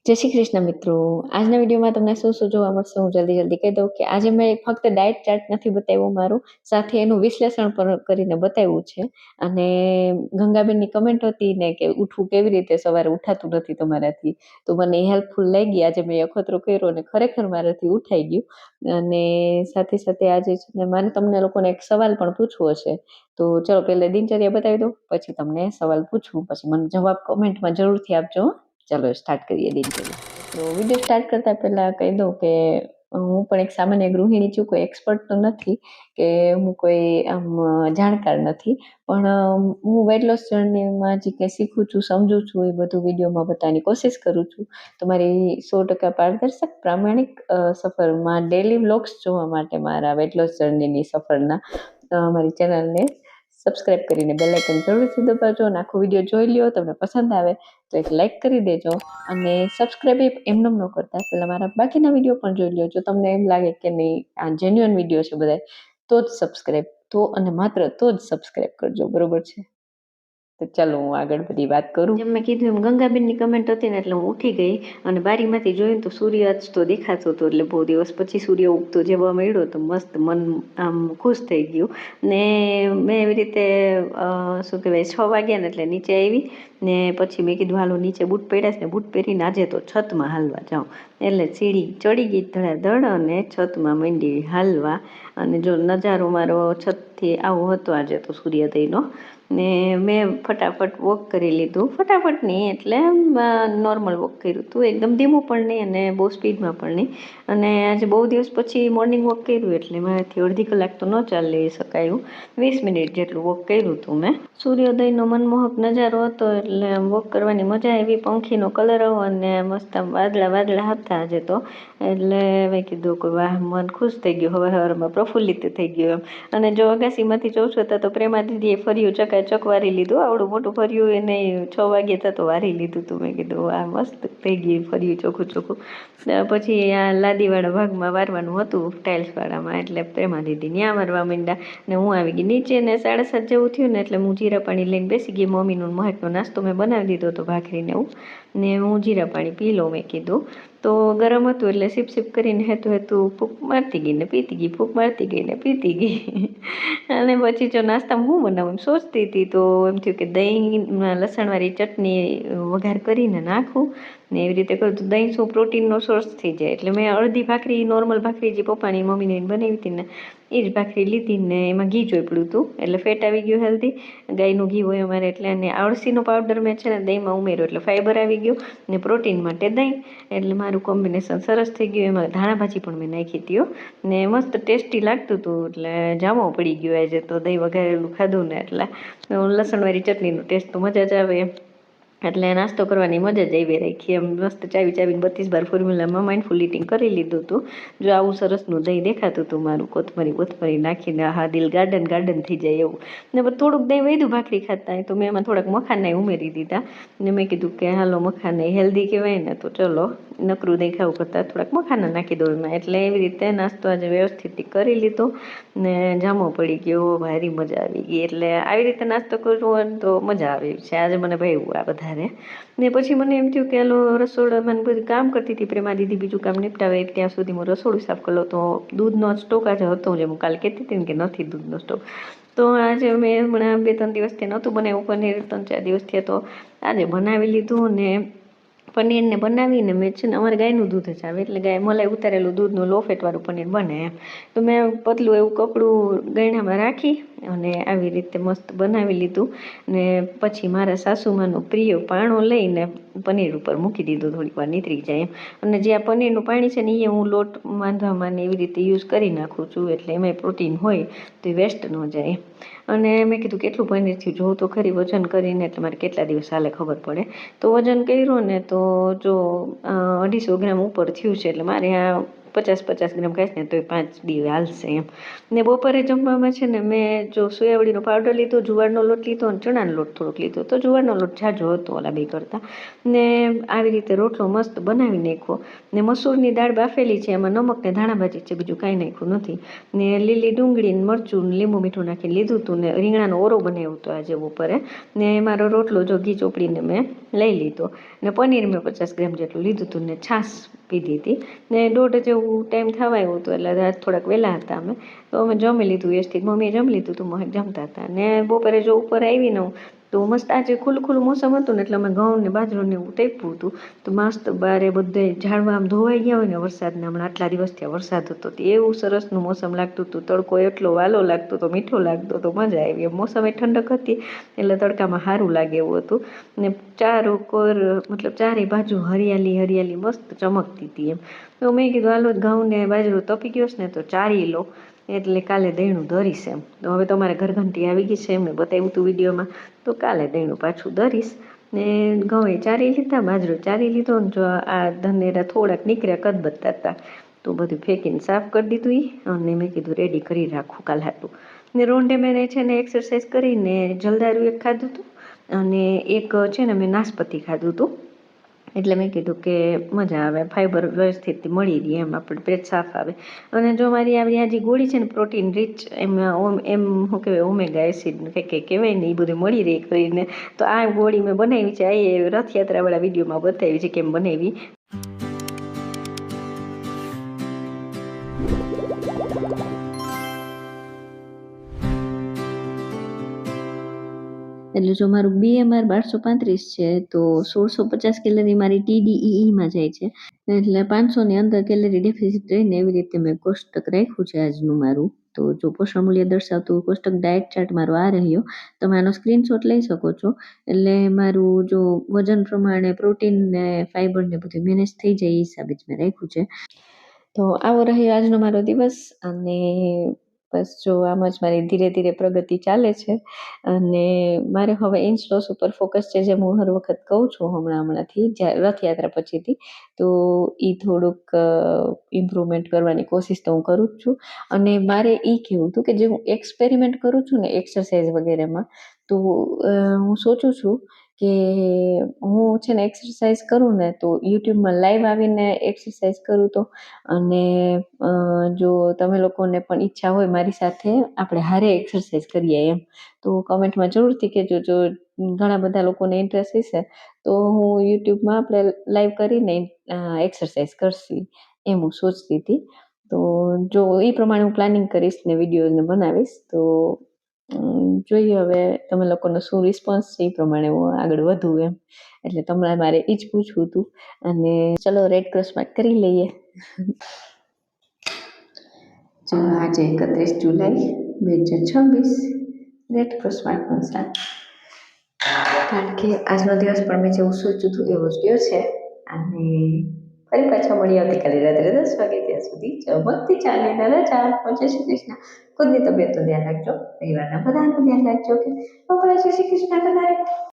જય શ્રી કૃષ્ણ મિત્રો, આજના વિડીયોમાં તમને શું શું જોવા મળશે હું જલ્દી કહી દઉં કે આજે મેં ફક્ત ડાયટ ચાર્ટ નથી બતાવ્યું મારું, સાથે એનું વિશ્લેષણ પણ કરીને બતાવ્યું છે. અને ગંગાબેનની કમેન્ટ હતી ને કે ઉઠવું કેવી રીતે, સવારે ઉઠાતું નથી તમારાથી, તો મને હેલ્પફુલ લાગી. આજે મેં અખતરો કર્યો અને ખરેખર મારાથી ઉઠાઈ ગયું. અને સાથે સાથે આજે છે ને મારે તમને લોકોને એક સવાલ પણ પૂછવો છે. તો ચલો પહેલા દિનચર્યા બતાવી દઉં, પછી તમને સવાલ પૂછવું, પછી મને જવાબ કમેન્ટમાં જરૂરથી આપજો. ચાલો સ્ટાર્ટ કરીએ દિનચર્યા. તો વિડીયો સ્ટાર્ટ કરતા પહેલા કહી દઉં કે હું પણ એક સામાન્ય ગૃહિણી છું, કોઈ એક્સપર્ટ તો નથી કે હું કોઈ આમ જાણકાર નથી, પણ હું વેટ લોસ જર્નીમાં જે કંઈ શીખું છું, સમજું છું, એ બધું વિડીયોમાં બતાવવાની કોશિશ કરું છું. તમારી 100% પારદર્શક પ્રામાણિક સફરમાં ડેલી વ્લોગ્સ જોવા માટે મારા વેટ લોસ જર્નીની સફરના મારી ચેનલને સબસ્ક્રાઈબ કરીને બેલ આઇકન જરૂરથી દબાવજો. અને આખો વિડીયો જોઈ લ્યો, તમને પસંદ આવે તો એક લાઇક કરી દેજો. અને સબસ્ક્રાઈબ એમને ન કરતા પહેલાં મારા બાકીના વિડીયો પણ જોઈ લો. જો તમને એમ લાગે કે નહીં આ જેન્યુઅન વિડીયો છે બધા, તો જ સબસ્ક્રાઈબ, તો અને માત્ર તો જ સબસ્ક્રાઈબ કરજો, બરોબર છે? તો ચાલો હું આગળ બધી વાત કરું. જેમ મેં કીધું એમ ગંગાબેનની કમેન્ટ હતી ને એટલે હું ઉઠી ગઈ અને બારીમાંથી જોયું તો સૂર્ય તો દેખાતો હતો. એટલે બહુ દિવસ પછી સૂર્ય ઉગતો જેવા મળ્યો તો મસ્ત મન આમ ખુશ થઈ ગયું. ને મેં એવી રીતે શું કહેવાય 6 વાગ્યા ને એટલે નીચે આવી ને પછી મેં કીધું હાલો નીચે બૂટ પહેર્યા છે ને બૂટ પહેરીને આજે તો છતમાં હાલવા જાઉં. એટલે સીડી ચડી ગઈ ધડાધડ અને છતમાં માંડી હાલવા. અને જો નજારો મારો છતથી આવો હતો આજે તો સૂર્યોદયનો. ને મેં ફટાફટ વોક કરી લીધું, ફટાફટ નહીં એટલે નોર્મલ વોક કર્યું હતું, એકદમ ધીમું પણ નહીં અને બહુ સ્પીડમાં પણ નહીં. અને આજે બહુ દિવસ પછી મોર્નિંગ વોક કર્યું એટલે મારાથી અડધી કલાક તો ન ચાલી શકાયું, 20 મિનિટ જેટલું વોક કર્યું હતું મેં. સૂર્યોદયનો મનમોહક નજારો હતો એટલે વોક કરવાની મજા આવી. પંખીનો કલર અને મસ્ત વાદળા હતા આજે તો. એટલે મેં કીધું કે વાહ, મન ખુશ થઈ ગયું, હવારમાં પ્રફુલ્લિત થઈ ગયું એમ. અને જો અગાસીમાંથી જોઉં છું તો પ્રેમા દીદીએ ફર્યું ચકાચક વારી લીધું, આવડું મોટું ફર્યું એને 6 વાગ્યે થતો વારી લીધું હતું. મેં કીધું આ મસ્ત થઈ ગયું ફર્યું ચોખ્ખું. પછી આ લાદીવાળા ભાગમાં વારવાનું હતું ટાઇલ્સવાળામાં, એટલે પ્રેમા દીદી ત્યાં વારવા માંડ્યા ને હું આવી ગઈ નીચે. ને 7:30 જેવું થયું ને એટલે હું જીરા પાણી લઈને બેસી ગઈ. મમ્મીનો મહેકનો નાસ્તો મેં બનાવી દીધો હતો, ભાખરીને એવું, ને હું જીરા પાણી પી લઉં મેં કીધું. તો ગરમ હતું એટલે સિપ કરીને હેતું ફૂંક મારતી ગઈ ને પીતી ગઈ, ફૂંક મારતી ગઈ ને પીતી ગઈ. અને પછી જો નાસ્તામાં હું બનાવું એમ સોચતી હતી તો એમ થયું કે દહીંમાં લસણવાળી ચટણી વઘાર કરીને નાખું ને એવી રીતે કરું તો દહીં શું પ્રોટીનનો સોર્સ થઈ જાય. એટલે મેં અડધી ભાખરી, નોર્મલ ભાખરી જે પપ્પાની મમ્મીને બનાવી હતી ને એ જ ભાખરી લીધી ને એમાં ઘી ચોપડ્યું હતું એટલે ફેટ આવી ગયું હેલ્ધી, ગાયનું ઘી હોય અમારે એટલે. અને અળસીનો પાવડર મેં છે ને દહીંમાં ઉમેર્યો એટલે ફાઈબર આવી ગયું ને પ્રોટીન માટે દહીં, એટલે મારું કોમ્બિનેશન સરસ થઈ ગયું. એમાં ધાણાભાજી પણ મેં નાખી હતી ને મસ્ત ટેસ્ટી લાગતું હતું. એટલે જામો પડી ગયો આજે તો દહીં વઘારેલું ખાધું ને એટલે લસણવાળી ચટણીનો ટેસ્ટ તો મજા જ આવે એમ. એટલે નાસ્તો કરવાની મજા જ આવી રાખી એમ. મસ્ત ચાવીને 32 બાર ફોર્મ્યુલામાં માઇન્ડફુલ ઇટિંગ કરી લીધું હતું. જો આવું સરસનું દહીં દેખાતું હતું મારું, કોથમરી નાખીને હા દિલ ગાર્ડન થઈ જાય એવું. ને થોડુંક દહીં વધ્યું ભાખરી ખાતા તો મેં એમાં થોડાક મખાના ઉમેરી દીધા ને મેં કીધું કે હાલો મખાના હેલ્ધી કહેવાય ને, તો ચલો નકરું દહીં ખાવું કરતાં થોડાક મખાના નાખી દઉં એમાં. એટલે એવી રીતે નાસ્તો આજે વ્યવસ્થિત કરી લીધો ને જામો પડી ગયો, ભારી મજા આવી ગઈ. એટલે આવી રીતે નાસ્તો કરવો હોય તો મજા આવી છે. આજે મને ભાવ્યું આ વધારે. ને પછી મને એમ થયું કે હાલો રસોડામાં બધું કામ કરતી હતી, પ્રેમા દીદી બીજું કામ નિપટાવે ત્યાં સુધી હું રસોડું સાફ કરી લઉં. તો દૂધનો સ્ટોક આજે હતો, જે હું કાલે કહેતી હતી ને કે નથી દૂધનો સ્ટોક, તો આજે મેં હમણાં 2-3 દિવસથી નહોતું બનાવ્યું પનીર, 3-4 દિવસથી, તો આજે બનાવી લીધું. ને પનીરને બનાવીને મેં છે ને અમારે ગાયનું દૂધ જ આવે એટલે ગાય મલાઈ ઉતારેલું દૂધનું લો ફેટવાળું પનીર બને એમ. તો મેં પતલું એવું કપડું ગયણામાં રાખી અને આવી રીતે મસ્ત બનાવી લીધું. ને પછી મારા સાસુમાનો પ્રિય પાણો લઈને પનીર ઉપર મૂકી દીધું, થોડીક વાર નીતરી જાય એમ. અને જે આ પનીરનું પાણી છે ને એ હું લોટ બાંધવામાં ને એવી રીતે યુઝ કરી નાખું છું, એટલે એમાંય પ્રોટીન હોય તો એ વેસ્ટ ન જાય. અને મેં કીધું કેટલું પનીર થયું જોઉં તો ખરી વજન કરીને, એટલે મારે કેટલા દિવસ હાલે ખબર પડે. તો વજન કર્યું ને તો જો 250 ગ્રામ ઉપર થયું છે. એટલે મારે આ 50-50 ગ્રામ ખાઈશ ને તોય 5 દી હાલશે એમ. ને બપોરે જમવામાં છે ને મેં જો સોયાવડીનો પાવડર લીધો, જુવારનો લોટ લીધો અને ચણાનો લોટ થોડોક લીધો. તો જુવારનો લોટ ઝાઝો હતો ઓલા બે કરતાં. ને આવી રીતે રોટલો મસ્ત બનાવી નાખ્યો. ને મસૂરની દાળ બાફેલી છે, એમાં નમક ને ધાણા ભાજી છે, બીજું કાંઈ નાખ્યું નથી. ને લીલી ડુંગળી ને મરચું લીંબુ મીઠું નાખીને લીધું હતું. ને રીંગણાનો ઓરો બનાવ્યો હતો આજે બપોરે. ને મારો રોટલો જો ઘી ચોપડીને મેં લઈ લીધો. ને પનીર મેં 50 ગ્રામ જેટલું લીધું હતું ને છાશ પીધી હતી. ને 1:30 જેવું ટાઈમ થવા આવ્યો હતો એટલે રાત થોડાક વહેલા હતા અમે. તો અમે જમી લીધું વ્યવસ્થિત. મમ્મીએ જમી લીધું હતું, મહેક જમતા હતા. ને બપોરે જો ઉપર આવીને તો મસ્ત આજે ખુલ્લું મોસમ હતું ને એટલે અમે ઘઉં ને બાજરું ને એવું ટેપ્યું હતું. તો મસ્ત બારે બધે ઝાડવા આમ ધોવાઈ ગયા હોય ને વરસાદને હમણાં આટલા દિવસથી વરસાદ હતો તે એવું સરસનું મોસમ લાગતું હતું. તડકો એટલો વાલો લાગતો હતો, મીઠો લાગતો હતો, મજા આવી. મોસમ એ ઠંડક હતી એટલે તડકામાં સારું લાગે એવું હતું. ને ચારે બાજુ હરિયાળી મસ્ત ચમકતી હતી એમ. તો મેં કીધું હાલો ઘઉં ને બાજરું તપી ગયો છે ને તો ચારી લો, એટલે કાલે દહીણું ધરીશ એમ. તો હવે તમારે ઘરઘંટી આવી ગઈ છે, એમને બતાવ્યું હતું વિડીયોમાં. તો કાલે દહીણું પાછું ધરીશ. ને ઘઉં ચારી લીધા, બાજરો ચારી લીધો. ને જો આ ધનેરા થોડાક નીકળ્યા કદબત્તા હતા તો બધું ફેંકીને સાફ કરી દીધું. અને મેં કીધું રેડી કરી રાખું કાલ હાટું. ને રોંઢે મેં છે ને એક્સરસાઇઝ કરીને જલદારું એક ખાધું હતું અને એક છે ને મેં નાશપતી ખાધું હતું. એટલે મેં કીધું કે મજા આવે, ફાઈબર વ્યવસ્થિત મળી રહે એમ, આપણે પેટ સાફ આવે. અને જો મારી આવી આ જે ગોળી છે ને પ્રોટીન રીચ, એમાં શું કહેવાય ઓમેગા એસિડ કંઈ કહેવાય ને એ બધું મળી રહે કરીને. તો આ ગોળી મેં બનાવી છે, આ એ રથયાત્રાવાળા વિડીયોમાં બતાવી છે કેમ બનાવી. એટલે જો મારું BMR 1235 છે તો 1650 કેલરી મારી TDEEમાં જાય છે. એટલે 500ની અંદર કેલરી ડેફિસિટ રહીને એવી રીતે મેં કોષ્ટક રાખ્યું છે આજનું મારું. તો જો પોષણ મૂલ્ય દર્શાવતું કોષ્ટક ડાયટ ચાર્ટ મારો આ રહ્યો. તમે આનો સ્ક્રીનશોટ લઈ શકો છો. એટલે મારું જો વજન પ્રમાણે પ્રોટીન ને ફાઈબર ને બધું મેનેજ થઈ જાય એ હિસાબે જ મેં રાખ્યું છે. તો આવો રહ્યો આજનો મારો દિવસ. અને બસ જો આમ જ મારી ધીરે ધીરે પ્રગતિ ચાલે છે. અને મારે હવે ઇંચ લોસ ઉપર ફોકસ છે, જે હું હર વખત કહું છું હમણાંથી રથયાત્રા પછીથી. તો એ થોડુંક ઇમ્પ્રુવમેન્ટ કરવાની કોશિશ તો હું કરું જ છું. અને મારે એ કહેવું હતું કે જે હું એક્સપેરિમેન્ટ કરું છું ને એક્સરસાઇઝ વગેરેમાં, તો હું સોચું છું કે હું છે ને એક્સરસાઇઝ કરું ને તો યુટ્યુબમાં લાઈવ આવીને એક્સરસાઇઝ કરું તો. અને જો તમે લોકોને પણ ઈચ્છા હોય મારી સાથે આપણે હારે એક્સરસાઇઝ કરીએ એમ, તો કમેન્ટમાં જરૂરથી કહેજો. જો ઘણા બધા લોકોને ઇન્ટરેસ્ટ હશે તો હું યુટ્યુબમાં આપણે લાઈવ કરીને એક્સરસાઇઝ કરશી એમ હું સોચતી હતી. તો જો એ પ્રમાણે હું પ્લાનિંગ કરીશ ને વિડીયોને બનાવીશ. તો જોઈએ હવે તમે લોકોનો શું રિસ્પોન્સ છે એ પ્રમાણે હું આગળ વધું એમ. એટલે તમારે મારે એ જ પૂછવું હતું. અને ચલો રેડ ક્રોસ માર્ક કરી લઈએ. ચલો આજે 31 જુલાઈ 2026 રેડ ક્રોસ માર્કનો સાથ. કારણ કે આજનો દિવસ પણ મેં જેવું સોચ્યું હતું એવો જ ગયો છે. અને ફરી પાછા મળી આવતીકાલે રાત્રે 10 વાગે. ત્યાં સુધી ચમકતી ચાંદીને રજા. જય શ્રી કૃષ્ણ. ખુદની તબિયતનું ધ્યાન રાખજો, પરિવારના બધાનું ધ્યાન રાખજો. કે જય શ્રી કૃષ્ણ.